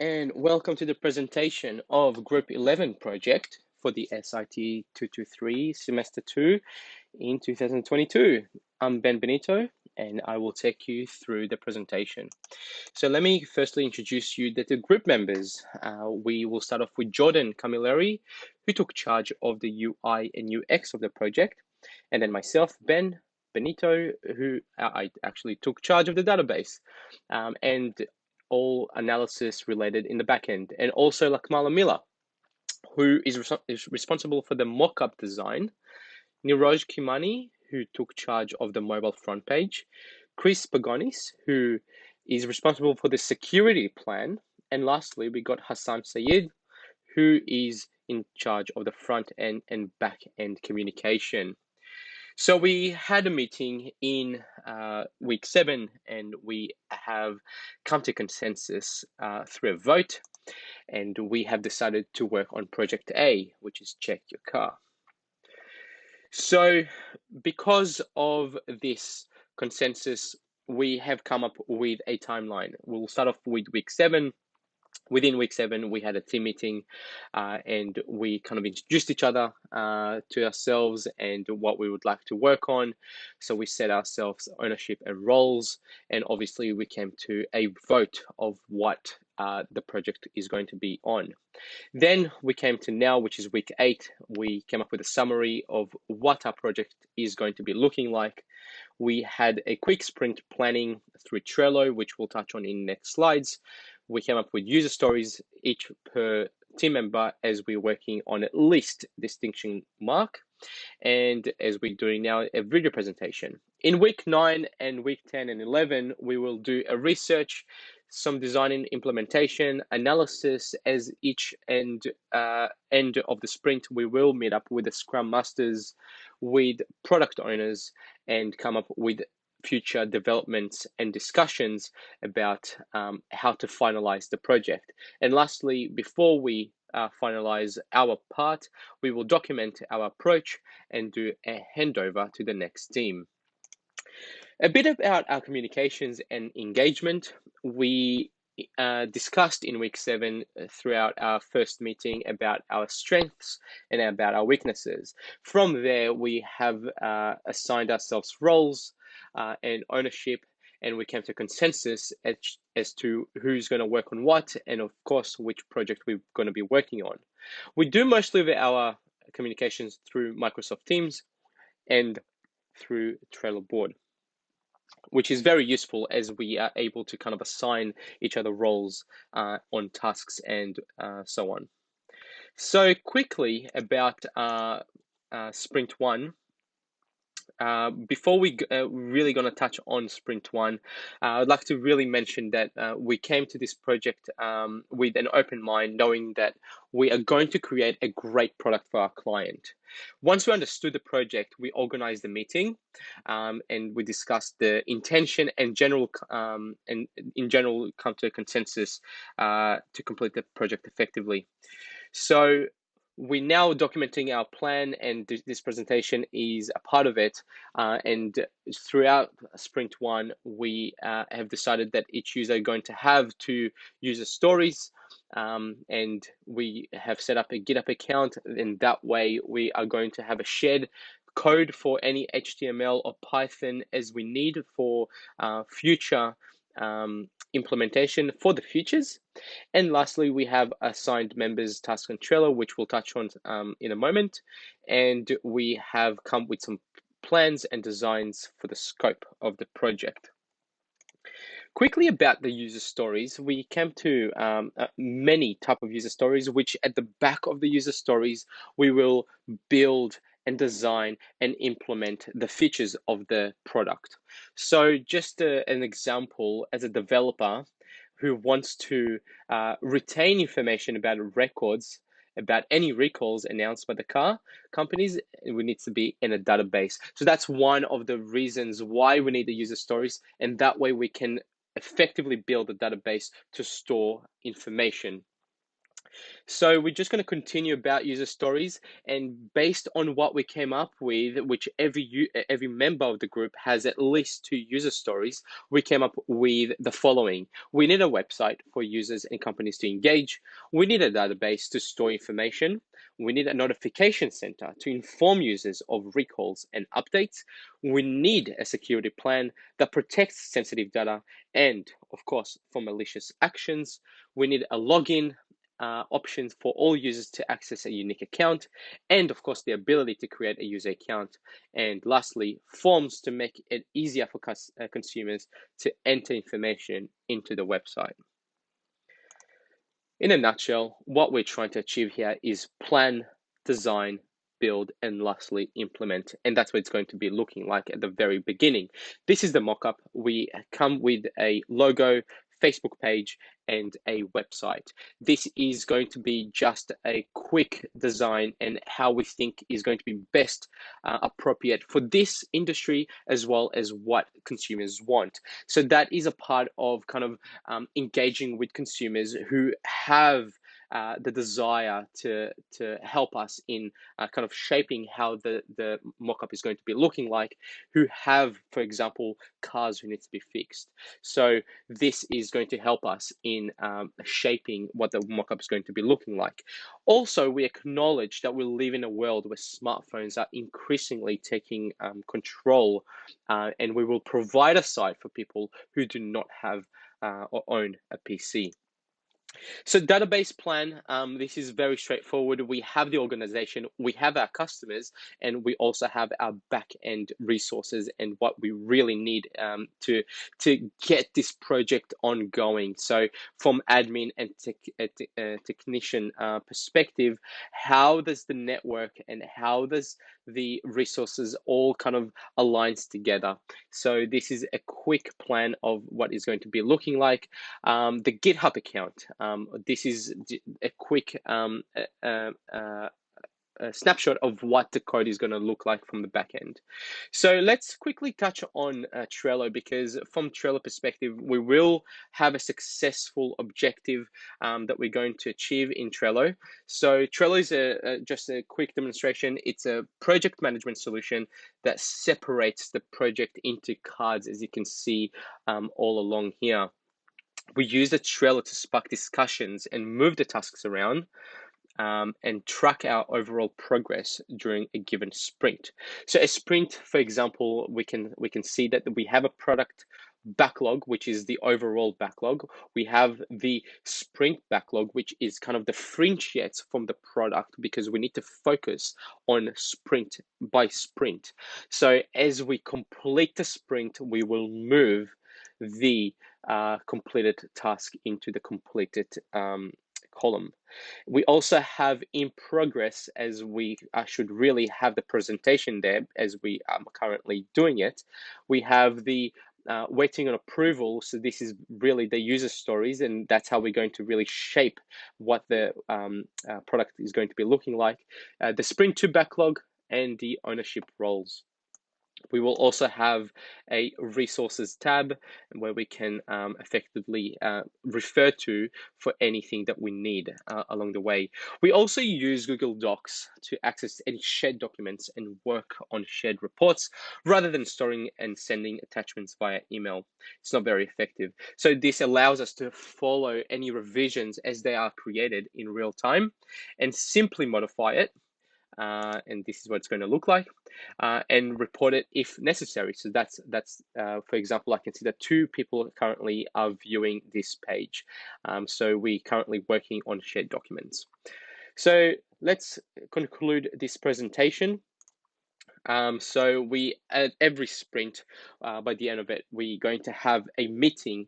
and welcome to the presentation of Group 11 project for the SIT223 Semester 2 in 2022. I'm Ben Benito, and I will take you through the presentation. So let me firstly introduce you to the group members. We will start off with Jordan Camilleri, who took charge of the UI and UX of the project, and then myself, Ben Benito, who I actually took charge of the database and all analysis related in the backend, and also Lakmala Miller, who is responsible for the mock-up design, Niroj Kimani, who took charge of the mobile front page, Chris Pagonis, who is responsible for the security plan, and lastly, we got Hassan Sayed, who is in charge of the front end and back end communication. So we had a meeting in week 7, and we have come to consensus through a vote, and we have decided to work on Project A, which is Check Your Car. So because of this consensus, we have come up with a timeline. We'll start off with week 7. Within week 7, we had a team meeting and we kind of introduced each other to ourselves and what we would like to work on. So we set ourselves ownership and roles, and obviously we came to a vote of what the project is going to be on. Then we came to now, which is week 8. We came up with a summary of what our project is going to be looking like. We had a quick sprint planning through Trello, which we'll touch on in next slides. We came up with user stories, each per team member, as we're working on at least distinction mark. And as we're doing now, a video presentation. In week 9 and week 10 and 11, we will do a research, some design and implementation, analysis. As each end of the sprint, we will meet up with the Scrum Masters, with product owners, and come up with future developments and discussions about how to finalize the project. And lastly, before we finalize our part, we will document our approach and do a handover to the next team. A bit about our communications and engagement. We discussed in week 7 throughout our first meeting about our strengths and about our weaknesses. From there, we have assigned ourselves roles and ownership, and we came to consensus as to who's going to work on what, and of course, which project we're going to be working on. We do mostly of our communications through Microsoft Teams and through Trello board, which is very useful as we are able to kind of assign each other roles on tasks and so on. So quickly about Sprint 1. Before we really going to touch on Sprint 1, I'd like to really mention that we came to this project with an open mind, knowing that we are going to create a great product for our client. Once we understood the project, we organized the meeting and we discussed the intention and in general come to a consensus to complete the project effectively. So we're now documenting our plan, and this presentation is a part of it. And throughout Sprint 1, we have decided that each user is going to have 2 user stories, and we have set up a GitHub account, and that way we are going to have a shared code for any HTML or Python as we need for future implementation for the futures. And lastly, we have assigned members tasks on Trello, which we'll touch on in a moment. And we have come with some plans and designs for the scope of the project. Quickly about the user stories, we came to many type of user stories, which at the back of the user stories, we will build and design and implement the features of the product. So just an example, as a developer who wants to retain information about records, about any recalls announced by the car companies, it needs to be in a database. So that's one of the reasons why we need the user stories, and that way we can effectively build a database to store information. So we're just going to continue about user stories, and based on what we came up with, which every member of the group has at least 2 user stories, we came up with the following. We need a website for users and companies to engage. We need a database to store information. We need a notification center to inform users of recalls and updates. We need a security plan that protects sensitive data and, of course, from malicious actions. We need a login options for all users to access a unique account, and of course, the ability to create a user account. And lastly, forms to make it easier for consumers to enter information into the website. In a nutshell, what we're trying to achieve here is plan, design, build, and lastly, implement. And that's what it's going to be looking like at the very beginning. This is the mock-up. We come with a logo, Facebook page, and a website. This is going to be just a quick design and how we think is going to be best appropriate for this industry as well as what consumers want. So that is a part of kind of engaging with consumers who have the desire to help us in kind of shaping how the mock-up is going to be looking like, who have, for example, cars who need to be fixed. So this is going to help us in shaping what the mock-up is going to be looking like. Also, we acknowledge that we live in a world where smartphones are increasingly taking control, and we will provide a site for people who do not have or own a PC. So database plan, this is very straightforward. We have the organization, we have our customers, and we also have our back-end resources and what we really need to get this project ongoing. So from admin and technician perspective, how does the network and how does the resources all kind of aligns together? So this is a quick plan of what is going to be looking like. The GitHub account. This is a quick a snapshot of what the code is going to look like from the back end. So let's quickly touch on Trello, because from Trello perspective, we will have a successful objective that we're going to achieve in Trello. So Trello is just a quick demonstration. It's a project management solution that separates the project into cards, as you can see all along here. We use the Trello to spark discussions and move the tasks around, and track our overall progress during a given sprint. So a sprint, for example, we can see that we have a product backlog, which is the overall backlog. We have the sprint backlog, which is kind of the differentiates from the product, because we need to focus on sprint by sprint. So as we complete the sprint, we will move the completed task into the completed column. We also have in progress, as we should really have the presentation there as we are currently doing it. We have the waiting on approval. So this is really the user stories, and that's how we're going to really shape what the product is going to be looking like. The Sprint 2 backlog and the ownership roles. We will also have a resources tab where we can effectively refer to for anything that we need along the way. We also use Google Docs to access any shared documents and work on shared reports rather than storing and sending attachments via email. It's not very effective. So this allows us to follow any revisions as they are created in real time and simply modify it. And this is what it's going to look like, and report it if necessary. So that's for example, I can see that 2 people currently are viewing this page. So we're currently working on shared documents. So let's conclude this presentation. So we, at every sprint, by the end of it, we're going to have a meeting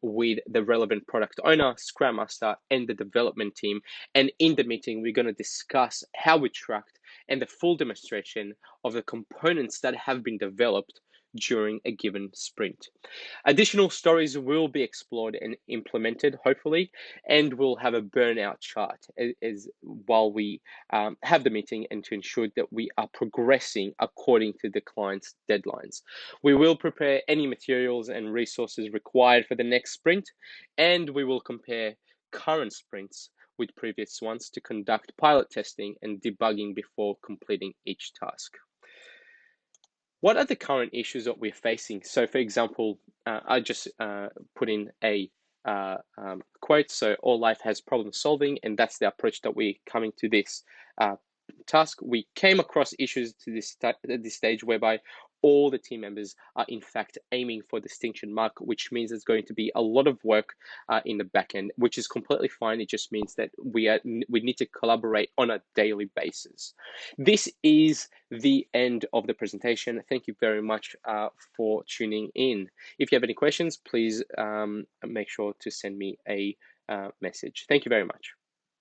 with the relevant product owner, Scrum Master, and the development team. And in the meeting, we're going to discuss how we tracked and the full demonstration of the components that have been developed during a given sprint. Additional stories will be explored and implemented, hopefully, and we'll have a burnout chart as while we have the meeting, and to ensure that we are progressing according to the client's deadlines. We will prepare any materials and resources required for the next sprint, and we will compare current sprints with previous ones to conduct pilot testing and debugging before completing each task. What are the current issues that we're facing? So, for example, I just put in a quote. So, all life has problem solving, and that's the approach that we're coming to this task. We came across issues to this stage whereby all the team members are in fact aiming for distinction mark, which means there's going to be a lot of work in the back end, which is completely fine. It just means that we need to collaborate on a daily basis. This is the end of the presentation. Thank you very much for tuning in. If you have any questions, please make sure to send me a message. Thank you very much.